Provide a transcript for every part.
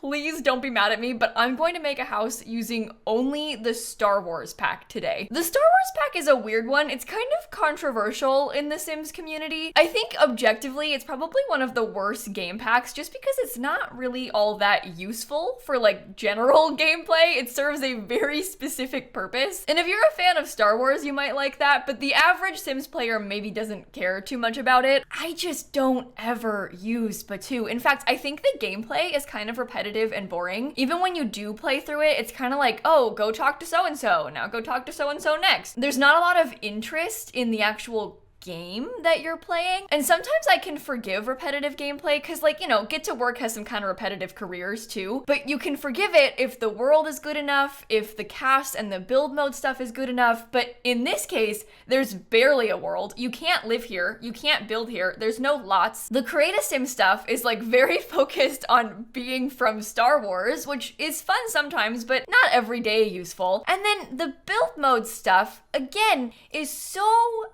please don't be mad at me, but I'm going to make a house using only the Star Wars pack today. The Star Wars pack is a weird one. It's kind of controversial in the Sims community. I think objectively, it's probably one of the worst game packs just because it's not really all that useful for like general gameplay. It serves a very specific purpose. And if you're a fan of Star Wars, you might like that, but the average Sims player maybe doesn't care too much about it. I just don't ever use Batuu. In fact, I think the gameplay is kind of repetitive and boring. Even when you do play through it, it's kind of like, oh, go talk to so-and-so, now go talk to so-and-so next. There's not a lot of interest in the actual game that you're playing. And sometimes I can forgive repetitive gameplay because, like, you know, Get to Work has some kind of repetitive careers too, but you can forgive it if the world is good enough, if the cast and the build mode stuff is good enough. But in this case, there's barely a world. You can't live here. You can't build here. There's no lots. The Create a Sim stuff is like very focused on being from Star Wars, which is fun sometimes, but not every day useful. And then the build mode stuff, again, is so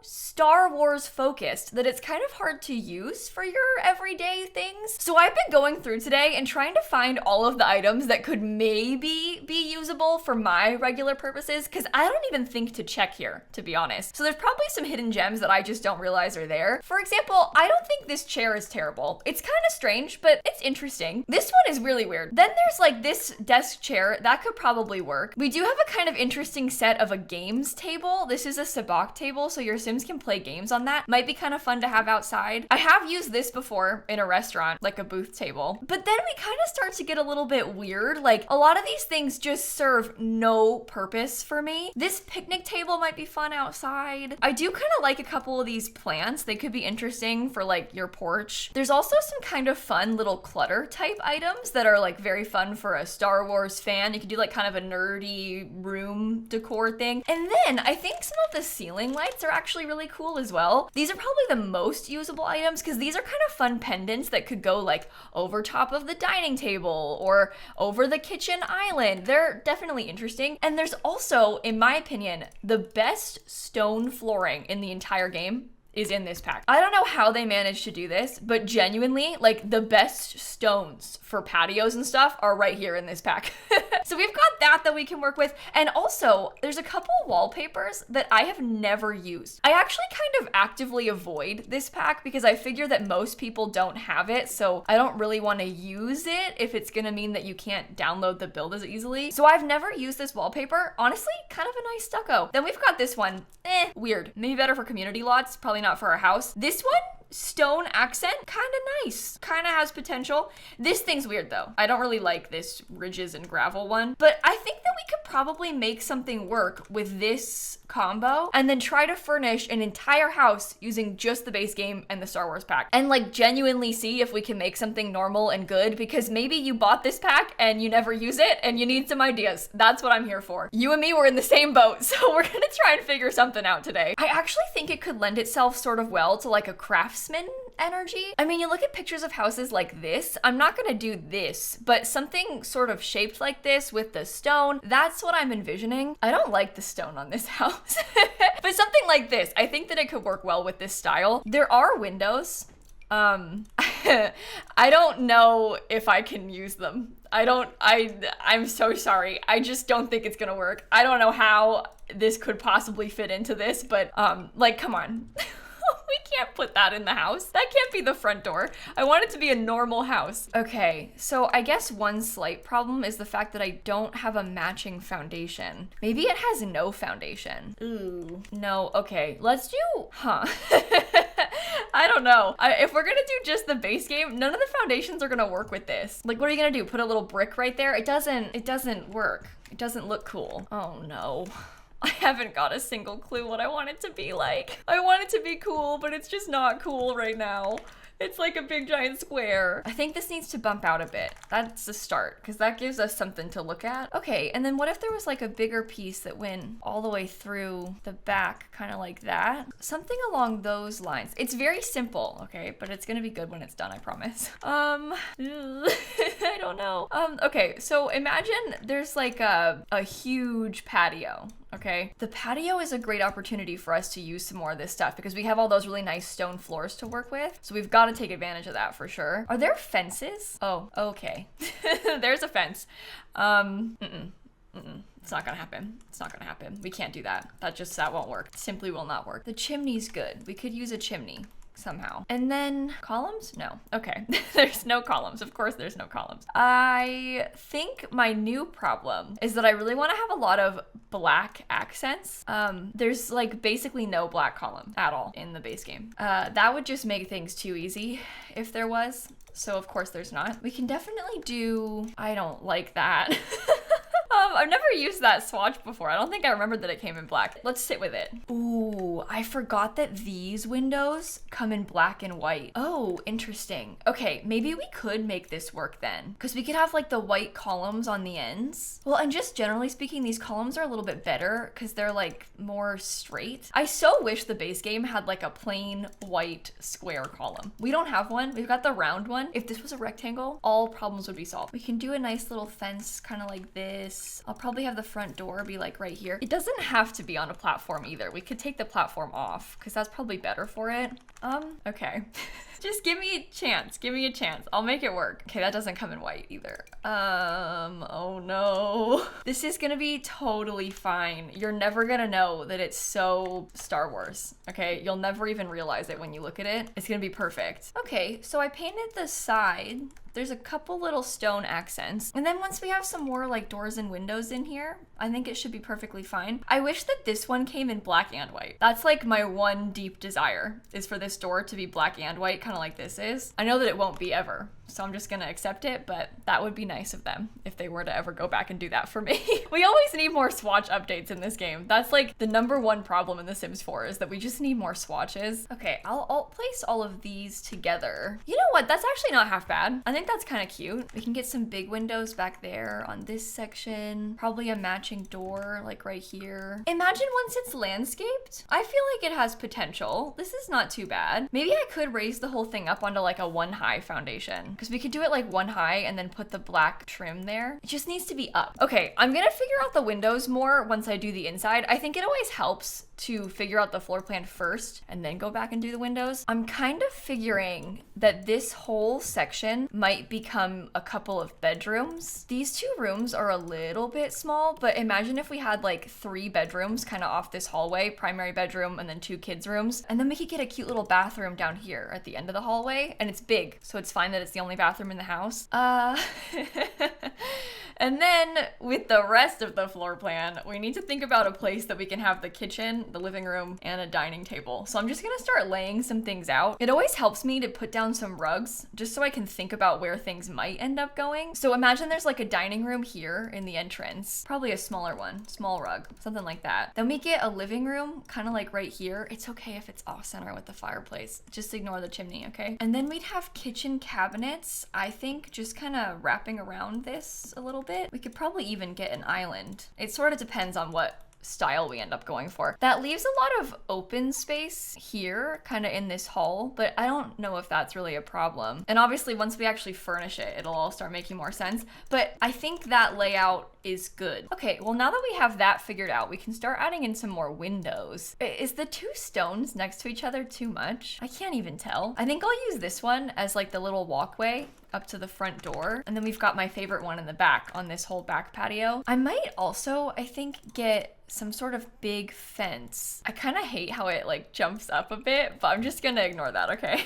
Star Wars focused that it's kind of hard to use for your everyday things. So I've been going through today and trying to find all of the items that could maybe be usable for my regular purposes, because I don't even think to check here, to be honest. So there's probably some hidden gems that I just don't realize are there. For example, I don't think this chair is terrible. It's kind of strange, but it's interesting. This one is really weird. Then there's like this desk chair that could probably work. We do have a kind of interesting set of a games table. This is a sabacc table, so your Sims can play games on that. Might be kind of fun to have outside. I have used this before in a restaurant, like a booth table. But then we kind of start to get a little bit weird. Like, a lot of these things just serve no purpose for me. This picnic table might be fun outside. I do kind of like a couple of these plants. They could be interesting for like your porch. There's also some kind of fun little clutter type items that are like very fun for a Star Wars fan. You could do like kind of a nerdy room decor thing. And then I think some of the ceiling lights are actually really cool as well. These are probably the most usable items because these are kind of fun pendants that could go like over top of the dining table or over the kitchen island. They're definitely interesting. And there's also, in my opinion, the best stone flooring in the entire game is in this pack. I don't know how they managed to do this, but genuinely, like, the best stones for patios and stuff are right here in this pack. So we've got that we can work with. And also, there's a couple wallpapers that I have never used. I actually kind of actively avoid this pack because I figure that most people don't have it, so I don't really want to use it if it's gonna mean that you can't download the build as easily. So I've never used this wallpaper. Honestly, kind of a nice stucco. Then we've got this one. Weird. Maybe better for community lots, probably not for our house. This one, stone accent, kind of nice, kind of has potential. This thing's weird though. I don't really like this ridges and gravel one, but I think that we could probably make something work with this combo and then try to furnish an entire house using just the base game and the Star Wars pack and like genuinely see if we can make something normal and good, because maybe you bought this pack and you never use it and you need some ideas. That's what I'm here for. You and me were in the same boat, so we're gonna try and figure something out today. I actually think it could lend itself sort of well to like a craftsman energy. I mean, you look at pictures of houses like this. I'm not gonna do this, but something sort of shaped like this with the stone, that's what I'm envisioning. I don't like the stone on this house. But something like this, I think that it could work well with this style. There are windows. I don't know if I can use them. I'm so sorry. I just don't think it's gonna work. I don't know how this could possibly fit into this, but like, come on. We can't put that in the house. That can't be the front door. I want it to be a normal house. Okay, so I guess one slight problem is the fact that I don't have a matching foundation. Maybe it has no foundation. Ooh, no, okay, let's do, I don't know. If we're gonna do just the base game, none of the foundations are gonna work with this. Like, what are you gonna do? Put a little brick right there? It doesn't work. It doesn't look cool. Oh no. I haven't got a single clue what I want it to be like. I want it to be cool, but it's just not cool right now. It's like a big giant square. I think this needs to bump out a bit. That's the start, because that gives us something to look at. Okay, and then what if there was like a bigger piece that went all the way through the back, kind of like that? Something along those lines. It's very simple, okay, but it's gonna be good when it's done, I promise. I don't know. Okay, so imagine there's like a huge patio. okay? The patio is a great opportunity for us to use some more of this stuff because we have all those really nice stone floors to work with. So we've got to take advantage of that for sure. Are there fences? Oh, okay. There's a fence. It's not gonna happen. It's not gonna happen. We can't do that. That won't work. Simply will not work. The chimney's good. We could use a chimney somehow. And then columns? No. Okay. There's no columns. Of course there's no columns. I think my new problem is that I really want to have a lot of black accents. There's like basically no black column at all in the base game. That would just make things too easy if there was. So of course there's not. We can definitely do, I don't like that. I've never used that swatch before. I don't think I remembered that it came in black. Let's sit with it. Ooh, I forgot that these windows come in black and white. Oh, interesting. Okay, maybe we could make this work then, because we could have like the white columns on the ends. Well, and just generally speaking, these columns are a little bit better because they're like more straight. I so wish the base game had like a plain white square column. We don't have one. We've got the round one. If this was a rectangle, all problems would be solved. We can do a nice little fence kind of like this. I'll probably have the front door be like right here. It doesn't have to be on a platform either. We could take the platform off because that's probably better for it. Okay. Just give me a chance. Give me a chance. I'll make it work. Okay, that doesn't come in white either. Oh no. This is gonna be totally fine. You're never gonna know that it's so Star Wars, okay? You'll never even realize it when you look at it. It's gonna be perfect. Okay, so I painted the side. There's a couple little stone accents. And then once we have some more like doors and windows in here, I think it should be perfectly fine. I wish that this one came in black and white. That's like my one deep desire, is for this door to be black and white, kind of like this is. I know that it won't be ever, so I'm just gonna accept it, but that would be nice of them if they were to ever go back and do that for me. We always need more swatch updates in this game. That's like the #1 problem in The Sims 4 is that we just need more swatches. Okay, I'll place all of these together. You know what? That's actually not half bad. I think that's kind of cute. We can get some big windows back there on this section. Probably a matching door like right here. Imagine once it's landscaped. I feel like it has potential. This is not too bad. Maybe I could raise the whole thing up onto like a 1 high foundation, because we could do it like 1 high and then put the black trim there. It just needs to be up. Okay, I'm gonna figure out the windows more once I do the inside. I think it always helps to figure out the floor plan first and then go back and do the windows. I'm kind of figuring that this whole section might become a couple of bedrooms. These 2 rooms are a little bit small, but imagine if we had like 3 bedrooms kind of off this hallway, primary bedroom and then 2 kids' rooms. And then we could get a cute little bathroom down here at the end of the hallway, and it's big, so it's fine that it's the only bathroom in the house. And then with the rest of the floor plan, we need to think about a place that we can have the kitchen, the living room, and a dining table. So I'm just gonna start laying some things out. It always helps me to put down some rugs just so I can think about where things might end up going. So imagine there's like a dining room here in the entrance, probably a smaller one, small rug, something like that. Then we get a living room kind of like right here. It's okay if it's off center with the fireplace. Just ignore the chimney, okay? And then we'd have kitchen cabinets, I think, just kind of wrapping around this a little bit. We could probably even get an island. It sort of depends on what style we end up going for. That leaves a lot of open space here, kind of in this hall, but I don't know if that's really a problem. And obviously once we actually furnish it, it'll all start making more sense. But I think that layout is good. Okay, well now that we have that figured out, we can start adding in some more windows. Is the 2 stones next to each other too much? I can't even tell. I think I'll use this one as like the little walkway up to the front door. And then we've got my favorite one in the back on this whole back patio. I might also, I think, get some sort of big fence. I kind of hate how it like jumps up a bit, but I'm just gonna ignore that, okay?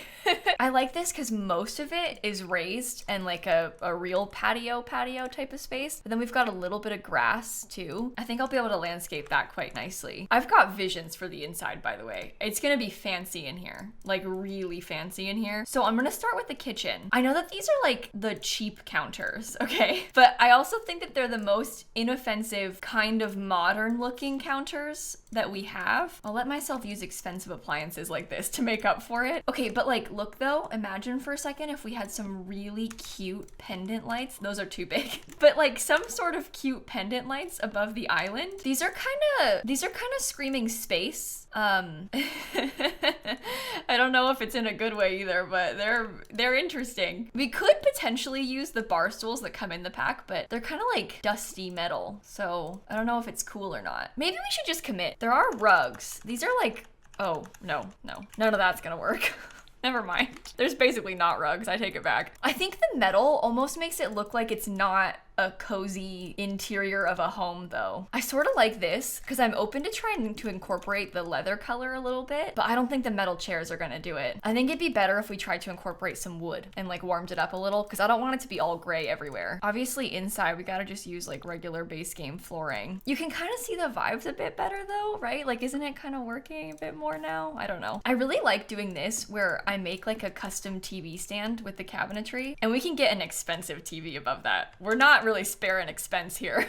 I like this because most of it is raised and like a real patio type of space. But then we've got a little bit of grass too. I think I'll be able to landscape that quite nicely. I've got visions for the inside, by the way. It's gonna be fancy in here, like really fancy in here. So I'm gonna start with the kitchen. I know that these are like the cheap counters, okay? But I also think that they're the most inoffensive, kind of modern looking counters that we have. I'll let myself use expensive appliances like this to make up for it. Okay, but like, look though, imagine for a second if we had some really cute pendant lights. Those are too big, but like some sort of cute pendant lights above the island. These are kind of screaming space. I don't know if it's in a good way either, but they're interesting. We could potentially use the bar stools that come in the pack, but they're kind of like dusty metal, so I don't know if it's cool or not. Maybe we should just commit. There are rugs. These are like, oh, no. None of that's gonna work. Never mind. There's basically not rugs. I take it back. I think the metal almost makes it look like it's not a cozy interior of a home though. I sort of like this because I'm open to trying to incorporate the leather color a little bit, but I don't think the metal chairs are gonna do it. I think it'd be better if we tried to incorporate some wood and like warmed it up a little because I don't want it to be all gray everywhere. Obviously inside we gotta just use like regular base game flooring. You can kind of see the vibes a bit better though, right? Like isn't it kind of working a bit more now? I don't know. I really like doing this where I make like a custom TV stand with the cabinetry and we can get an expensive TV above that. We're not really sparing expense here.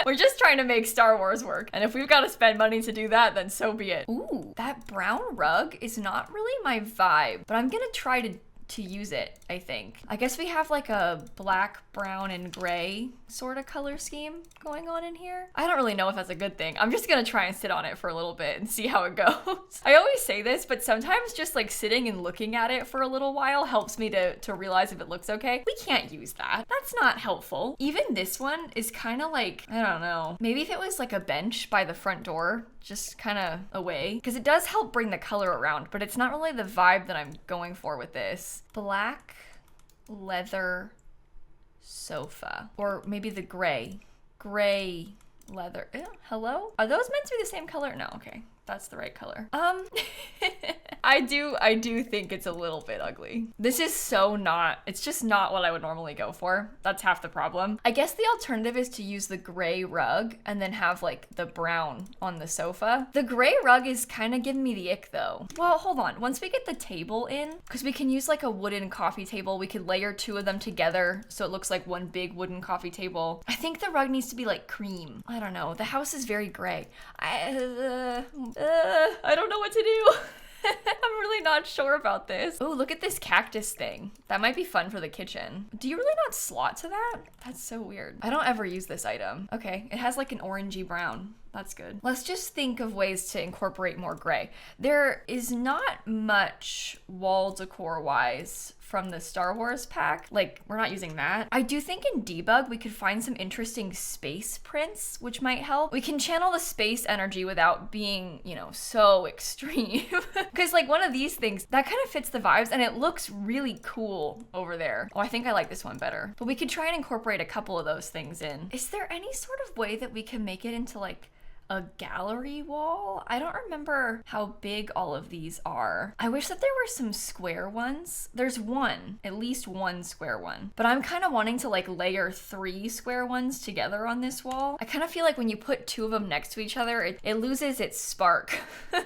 We're just trying to make Star Wars work. And if we've got to spend money to do that, then so be it. Ooh, that brown rug is not really my vibe, but I'm gonna try to use it, I think. I guess we have like a black, brown, and gray sort of color scheme going on in here. I don't really know if that's a good thing. I'm just gonna try and sit on it for a little bit and see how it goes. I always say this, but sometimes just like sitting and looking at it for a little while helps me to realize if it looks okay. We can't use that. That's not helpful. Even this one is kind of like, I don't know. Maybe if it was like a bench by the front door, just kind of away, because it does help bring the color around, but it's not really the vibe that I'm going for with this. Black leather sofa, or maybe the gray leather. Ew, hello? Are those meant to be the same color? No, okay. That's the right color. I do think it's a little bit ugly. This is so not, it's just not what I would normally go for. That's half the problem. I guess the alternative is to use the gray rug and then have like the brown on the sofa. The gray rug is kind of giving me the ick though. Well, hold on. Once we get the table in, because we can use like a wooden coffee table, we could layer two of them together so it looks like one big wooden coffee table. I think the rug needs to be like cream. I don't know. The house is very gray. I don't know what to do. I'm really not sure about this. Oh, look at this cactus thing. That might be fun for the kitchen. Do you really not slot to that? That's so weird. I don't ever use this item. Okay, it has like an orangey brown. That's good. Let's just think of ways to incorporate more gray. There is not much wall decor wise from the Star Wars pack. Like, we're not using that. I do think in debug we could find some interesting space prints, which might help. We can channel the space energy without being, you know, so extreme. Because like one of these things, that kind of fits the vibes and it looks really cool over there. Oh, I think I like this one better. But we could try and incorporate a couple of those things in. Is there any sort of way that we can make it into like a gallery wall? I don't remember how big all of these are. I wish that there were some square ones. There's one, at least one square one, but I'm kind of wanting to like layer 3 square ones together on this wall. I kind of feel like when you put 2 of them next to each other, it loses its spark.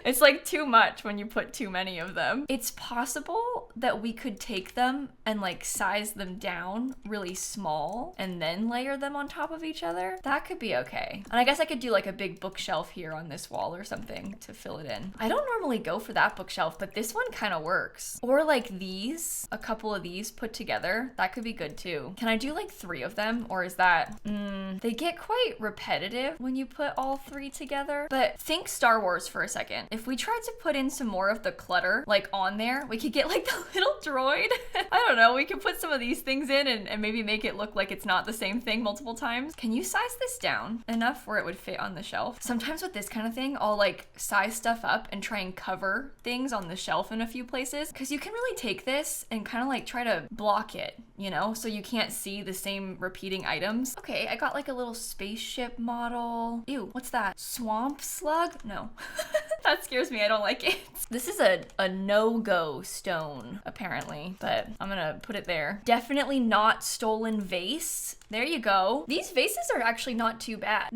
It's like too much when you put too many of them. It's possible that we could take them and like size them down really small and then layer them on top of each other. That could be okay. And I guess I could do like a big bookshelf here on this wall or something to fill it in. I don't normally go for that bookshelf, but this one kind of works. Or like these, a couple of these put together, that could be good too. Can I do like 3 of them, or is that, they get quite repetitive when you put all 3 together. But think Star Wars for a second. If we tried to put in some more of the clutter like on there, we could get like the little droid. I don't know, we could put some of these things in and maybe make it look like it's not the same thing multiple times. Can you size this down enough where it would fit on the shelf? Sometimes with this kind of thing, I'll like size stuff up and try and cover things on the shelf in a few places, because you can really take this and kind of like try to block it, you know, so you can't see the same repeating items. Okay, I got like a little spaceship model. Ew, what's that? Swamp slug? No. That scares me, I don't like it. This is a no-go stone, apparently, but I'm gonna put it there. Definitely not stolen vase. There you go. These vases are actually not too bad.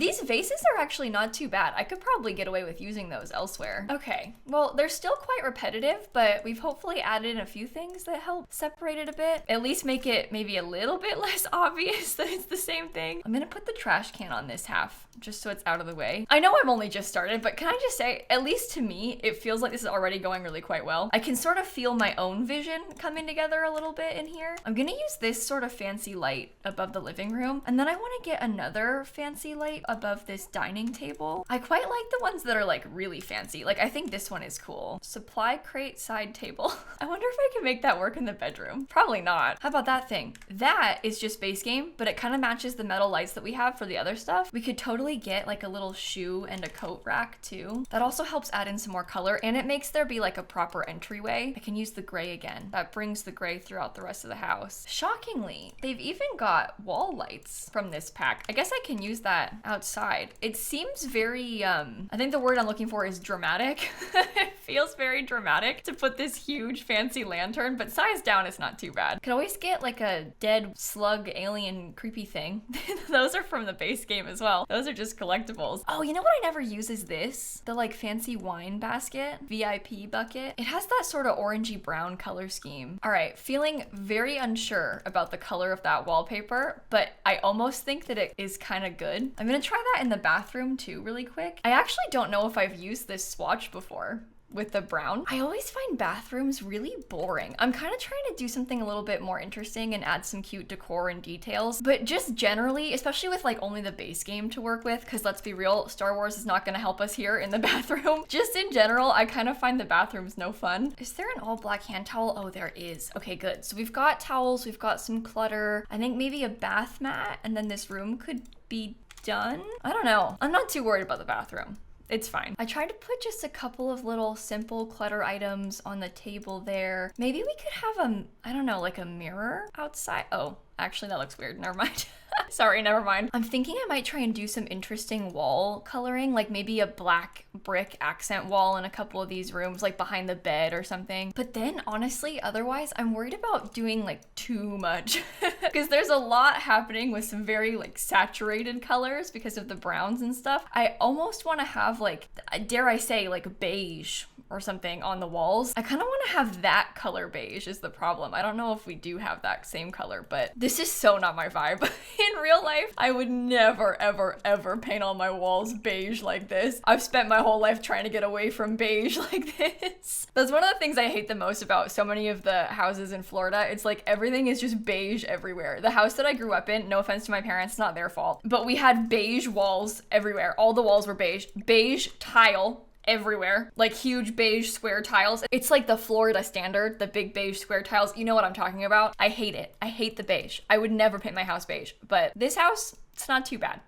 I could probably get away with using those elsewhere. Okay, well, they're still quite repetitive, but we've hopefully added in a few things that help separate it a bit. At least make it maybe a little bit less obvious that it's the same thing. I'm gonna put the trash can on this half, just so it's out of the way. I know I'm only just started, but can I just say, at least to me, it feels like this is already going really quite well. I can sort of feel my own vision coming together a little bit in here. I'm gonna use this sort of fancy light above the living living room. And then I want to get another fancy light above this dining table. I quite like the ones that are like really fancy. Like I think this one is cool. Supply crate side table. I wonder if I can make that work in the bedroom. Probably not. How about that thing? That is just base game, but it kind of matches the metal lights that we have for the other stuff. We could totally get like a little shoe and a coat rack too. That also helps add in some more color, and it makes there be like a proper entryway. I can use the gray again. That brings the gray throughout the rest of the house. Shockingly, they've even got wall lights from this pack. I guess I can use that outside. It seems very, I think the word I'm looking for is dramatic. It feels very dramatic to put this huge fancy lantern, but size down is not too bad. Could always get like a dead slug alien creepy thing. Those are from the base game as well. Those are just collectibles. Oh, you know what I never use is this? The like fancy wine basket, VIP bucket. It has that sort of orangey brown color scheme. All right, feeling very unsure about the color of that wallpaper, but I almost think that it is kind of good. I'm gonna try that in the bathroom too really quick. I actually don't know if I've used this swatch before with the brown. I always find bathrooms really boring. I'm kind of trying to do something a little bit more interesting and add some cute decor and details, but just generally, especially with like only the base game to work with, because let's be real, Star Wars is not gonna help us here in the bathroom. Just in general, I kind of find the bathrooms no fun. Is there an all black hand towel? Oh, there is. Okay, good. So we've got towels, we've got some clutter. I think maybe a bath mat, and then this room could be done. I don't know. I'm not too worried about the bathroom. It's fine. I tried to put just a couple of little simple clutter items on the table there. Maybe we could have I don't know, like a mirror outside. Oh, actually that looks weird. Never mind. Sorry, never mind. I'm thinking I might try and do some interesting wall coloring, like maybe a black brick accent wall in a couple of these rooms, like behind the bed or something. But then honestly, otherwise, I'm worried about doing like too much because there's a lot happening with some very like saturated colors because of the browns and stuff. I almost want to have like, dare I say, like beige or something on the walls. I kind of want to have that color beige is the problem. I don't know if we do have that same color, but this is so not my vibe. In real life, I would never, ever, ever paint all my walls beige like this. I've spent my whole life trying to get away from beige like this. That's one of the things I hate the most about so many of the houses in Florida. It's like everything is just beige everywhere. The house that I grew up in, no offense to my parents, not their fault, but we had beige walls everywhere. All the walls were beige. Beige tile everywhere, like huge beige square tiles. It's like the Florida standard, the big beige square tiles. You know what I'm talking about? I hate it. I hate the beige. I would never paint my house beige, but this house, it's not too bad.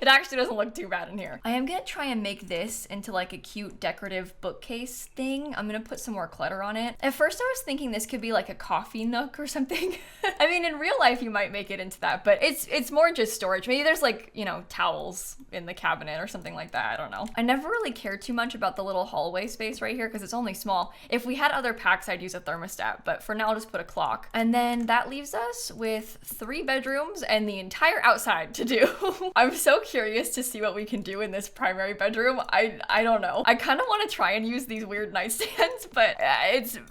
It actually doesn't look too bad in here. I am gonna try and make this into like a cute decorative bookcase thing. I'm gonna put some more clutter on it. At first I was thinking this could be like a coffee nook or something. I mean, in real life you might make it into that, but it's more just storage. Maybe there's like, you know, towels in the cabinet or something like that. I don't know. I never really cared too much about the little hallway space right here because it's only small. If we had other packs, I'd use a thermostat, but for now I'll just put a clock. And then that leaves us with 3 bedrooms and the entire outside to do. I'm so curious to see what we can do in this primary bedroom. I don't know. I kind of want to try and use these weird nightstands, but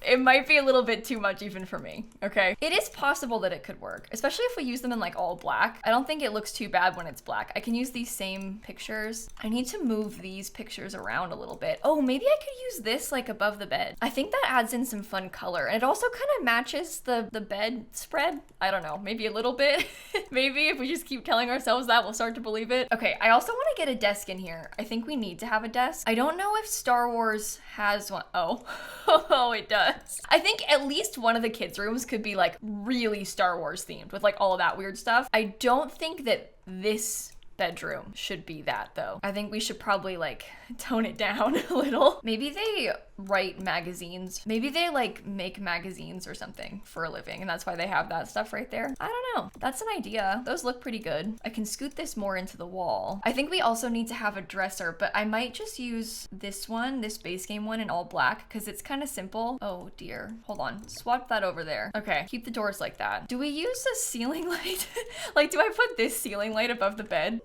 it might be a little bit too much even for me, okay? It is possible that it could work, especially if we use them in like all black. I don't think it looks too bad when it's black. I can use these same pictures. I need to move these pictures around a little bit. Oh, maybe I could use this like above the bed. I think that adds in some fun color, and it also kind of matches the bed spread. I don't know, maybe a little bit. Maybe if we just keep telling ourselves that, we'll start to believe it. Okay, I also want to get a desk in here. I think we need to have a desk. I don't know if Star Wars has one. Oh, oh, it does. I think at least one of the kids' rooms could be like really Star Wars themed with like all of that weird stuff. I don't think that this bedroom should be that though. I think we should probably like tone it down a little. Maybe they write magazines. Maybe they like make magazines or something for a living and that's why they have that stuff right there. I don't know. That's an idea. Those look pretty good. I can scoot this more into the wall. I think we also need to have a dresser, but I might just use this one, this base game one in all black because it's kind of simple. Oh dear. Hold on. Swap that over there. Okay. Keep the doors like that. Do we use a ceiling light? Like, do I put this ceiling light above the bed?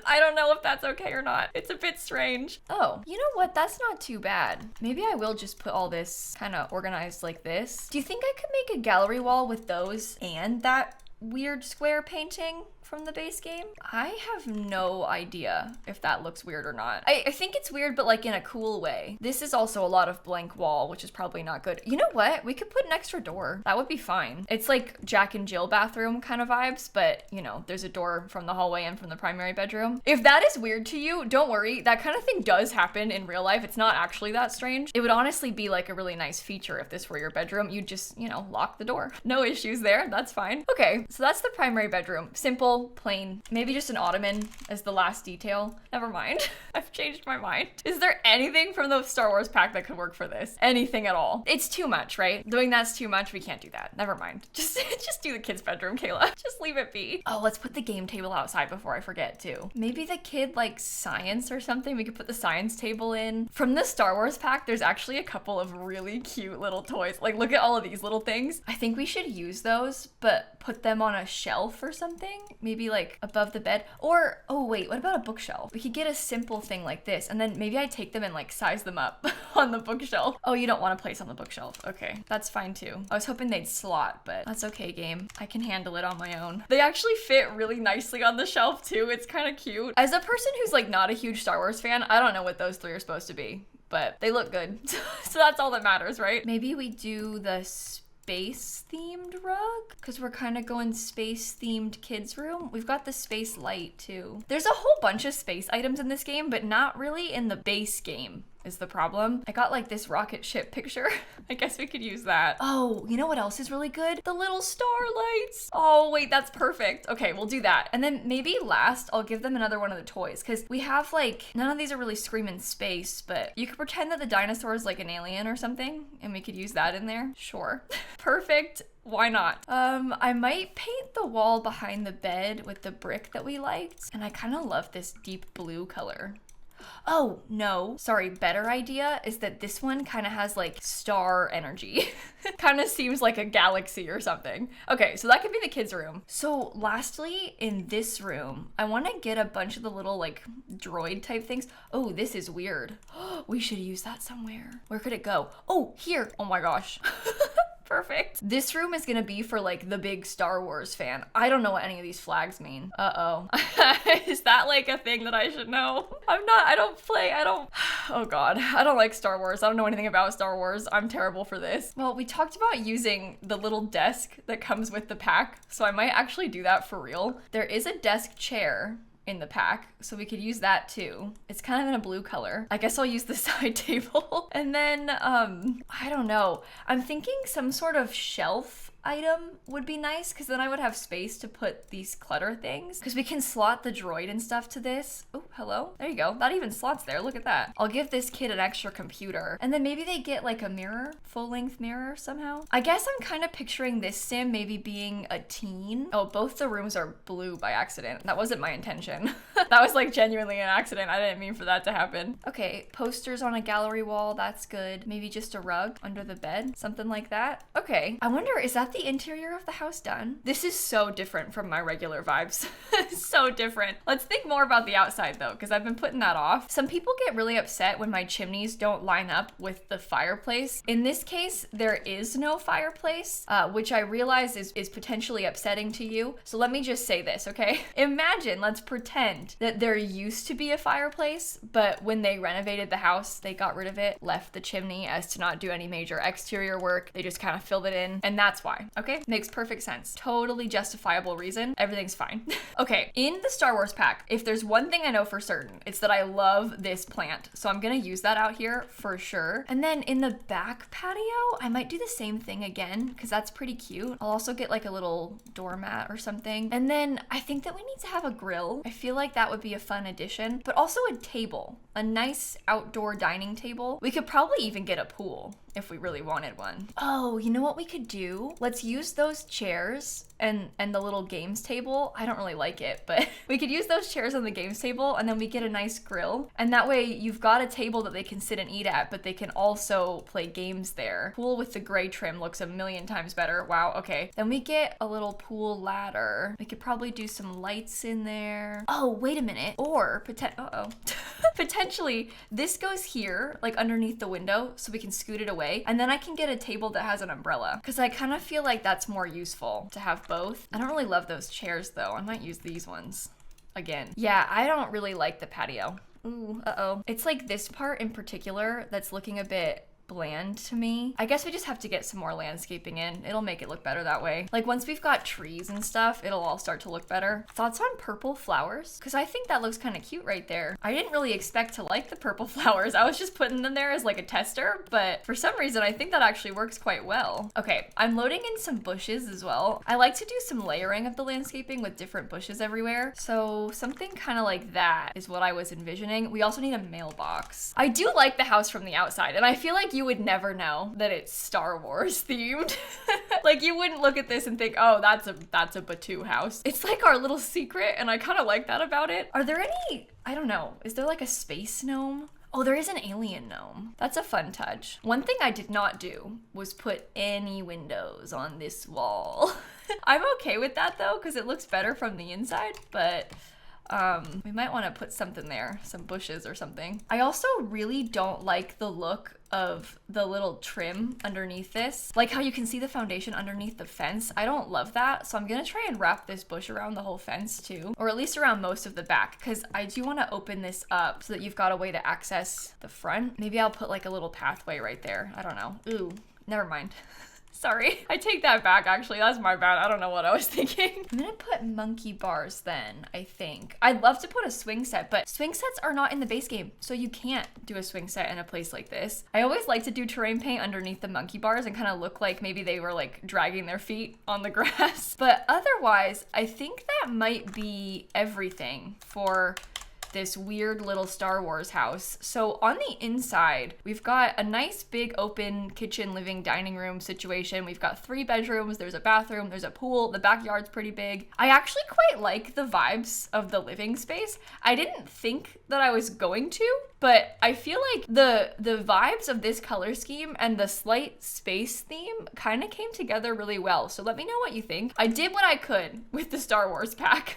I don't know if that's okay or not. It's a bit strange. Oh, you know what? That's not too bad. Maybe I will just put all this kind of organized like this. Do you think I could make a gallery wall with those and that weird square painting from the base game? I have no idea if that looks weird or not. I think it's weird, but like in a cool way. This is also a lot of blank wall, which is probably not good. You know what? We could put an extra door. That would be fine. It's like Jack and Jill bathroom kind of vibes, but you know, there's a door from the hallway and from the primary bedroom. If that is weird to you, don't worry. That kind of thing does happen in real life. It's not actually that strange. It would honestly be like a really nice feature if this were your bedroom. You'd just, you know, lock the door. No issues there. That's fine. Okay, so that's the primary bedroom. Simple, plain, maybe just an ottoman as the last detail. Never mind. I've changed my mind. Is there anything from the Star Wars pack that could work for this? Anything at all? It's too much, right? Doing that's too much. We can't do that. Never mind. Just do the kid's bedroom, Kayla. Just leave it be. Oh, let's put the game table outside before I forget too. Maybe the kid likes science or something. We could put the science table in. From the Star Wars pack, there's actually a couple of really cute little toys. Like, look at all of these little things. I think we should use those, but put them on a shelf or something. Maybe like above the bed. Or, oh wait, what about a bookshelf? We could get a simple thing like this, and then maybe I take them and like size them up on the bookshelf. Oh, you don't want to place on the bookshelf. Okay, that's fine too. I was hoping they'd slot, but that's okay, game. I can handle it on my own. They actually fit really nicely on the shelf too. It's kind of cute. As a person who's like not a huge Star Wars fan, I don't know what those three are supposed to be, but they look good. So that's all that matters, right? Maybe we do the space themed rug because we're kind of going space themed kids room. We've got the space light too. There's a whole bunch of space items in this game, but not really in the base game is the problem. I got like this rocket ship picture. I guess we could use that. Oh, you know what else is really good? The little starlights. Oh wait, that's perfect. Okay, we'll do that. And then maybe last, I'll give them another one of the toys because we have like, none of these are really screaming space, but you could pretend that the dinosaur is like an alien or something and we could use that in there. Sure. Perfect. Why not? I might paint the wall behind the bed with the brick that we liked. And I kind of love this deep blue color. Oh, no. Sorry, better idea is that this one kind of has like star energy. Kind of seems like a galaxy or something. Okay, so that could be the kids' room. So lastly, in this room, I want to get a bunch of the little like droid type things. Oh, this is weird. We should use that somewhere. Where could it go? Oh, here. Oh my gosh. Perfect. This room is gonna be for like the big Star Wars fan. I don't know what any of these flags mean. Uh-oh. Is that like a thing that I should know? I don't, oh God. I don't like Star Wars. I don't know anything about Star Wars. I'm terrible for this. Well, we talked about using the little desk that comes with the pack, so I might actually do that for real. There is a desk chair in the pack, so we could use that too. It's kind of in a blue color. I guess I'll use the side table. And then, I don't know. I'm thinking some sort of shelf item would be nice because then I would have space to put these clutter things because we can slot the droid and stuff to this. Oh, hello. There you go. That even slots there. Look at that. I'll give this kid an extra computer and then maybe they get like a mirror, full-length mirror somehow. I guess I'm kind of picturing this sim maybe being a teen. Oh, both the rooms are blue by accident. That wasn't my intention. That was like genuinely an accident. I didn't mean for that to happen. Okay, posters on a gallery wall. That's good. Maybe just a rug under the bed, something like that. Okay, I wonder, is that the interior of the house done? This is so different from my regular vibes. So different. Let's think more about the outside though, because I've been putting that off. Some people get really upset when my chimneys don't line up with the fireplace. In this case, there is no fireplace, which I realize is potentially upsetting to you. So let me just say this, okay? Imagine, let's pretend that there used to be a fireplace, but when they renovated the house, they got rid of it, left the chimney as to not do any major exterior work. They just kind of filled it in, and that's why. Okay, makes perfect sense. Totally justifiable reason. Everything's fine. Okay, in the Star Wars pack, if there's one thing I know for certain, it's that I love this plant. So I'm gonna use that out here for sure. And then in the back patio, I might do the same thing again because that's pretty cute. I'll also get like a little doormat or something. And then I think that we need to have a grill. I feel like that would be a fun addition, but also a table, a nice outdoor dining table. We could probably even get a pool if we really wanted one. Oh, you know what we could do? Let's use those chairs and the little games table. I don't really like it, but we could use those chairs on the games table and then we get a nice grill. And that way you've got a table that they can sit and eat at, but they can also play games there. Pool with the gray trim looks a million times better. Wow, okay. Then we get a little pool ladder. We could probably do some lights in there. Oh, wait a minute. Or uh-oh. Potentially, this goes here, like underneath the window, so we can scoot it away. And then I can get a table that has an umbrella, because I kind of feel like that's more useful to have both. I don't really love those chairs though. I might use these ones again. Yeah, I don't really like the patio. Ooh, uh-oh. It's like this part in particular that's looking a bit bland to me. I guess we just have to get some more landscaping in. It'll make it look better that way. Like once we've got trees and stuff, it'll all start to look better. Thoughts on purple flowers? Because I think that looks kind of cute right there. I didn't really expect to like the purple flowers. I was just putting them there as like a tester, but for some reason I think that actually works quite well. Okay, I'm loading in some bushes as well. I like to do some layering of the landscaping with different bushes everywhere. So something kind of like that is what I was envisioning. We also need a mailbox. I do like the house from the outside, and I feel like you would never know that it's Star Wars themed. Like you wouldn't look at this and think, oh, that's a Batuu house. It's like our little secret, and I kind of like that about it. Are there any, I don't know, is there like a space gnome? Oh, there is an alien gnome. That's a fun touch. One thing I did not do was put any windows on this wall. I'm okay with that though, because it looks better from the inside, but we might want to put something there, some bushes or something. I also really don't like the look of the little trim underneath this. Like how you can see the foundation underneath the fence. I don't love that. So I'm gonna try and wrap this bush around the whole fence too, or at least around most of the back, because I do want to open this up so that you've got a way to access the front. Maybe I'll put like a little pathway right there. I don't know. Ooh, never mind. Sorry, I take that back actually, that's my bad. I don't know what I was thinking. I'm gonna put monkey bars then, I think. I'd love to put a swing set, but swing sets are not in the base game, so you can't do a swing set in a place like this. I always like to do terrain paint underneath the monkey bars and kind of look like maybe they were like dragging their feet on the grass. But otherwise, I think that might be everything for this weird little Star Wars house. So on the inside, we've got a nice big open kitchen, living, dining room situation. We've got 3 bedrooms, there's a bathroom, there's a pool, the backyard's pretty big. I actually quite like the vibes of the living space. I didn't think that I was going to, but I feel like the vibes of this color scheme and the slight space theme kind of came together really well. So let me know what you think. I did what I could with the Star Wars pack.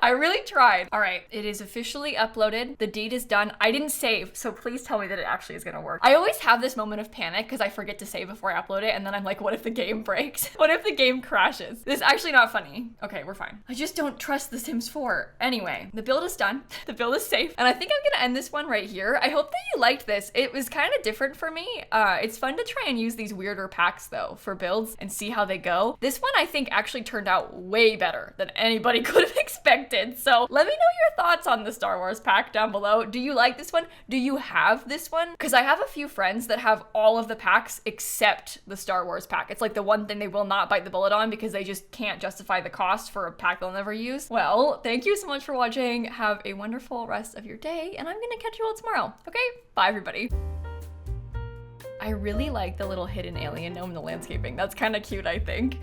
I really tried. All right, it is officially uploaded. The deed is done. I didn't save, so please tell me that it actually is gonna work. I always have this moment of panic because I forget to save before I upload it, and then I'm like, what if the game breaks? What if the game crashes? This is actually not funny. Okay, we're fine. I just don't trust The Sims 4. Anyway, the build is done. The build is safe, and I think I'm gonna end this one right here. I hope that you liked this. It was kind of different for me. It's fun to try and use these weirder packs though for builds and see how they go. This one I think actually turned out way better than anybody could have expected. So let me know your thoughts on the Star Wars pack down below. Do you like this one? Do you have this one? Because I have a few friends that have all of the packs except the Star Wars pack. It's like the one thing they will not bite the bullet on because they just can't justify the cost for a pack they'll never use. Well, thank you so much for watching. Have a wonderful rest of your day, and I'm gonna catch you all tomorrow. Okay, bye everybody. I really like the little hidden alien gnome in the landscaping. That's kind of cute, I think.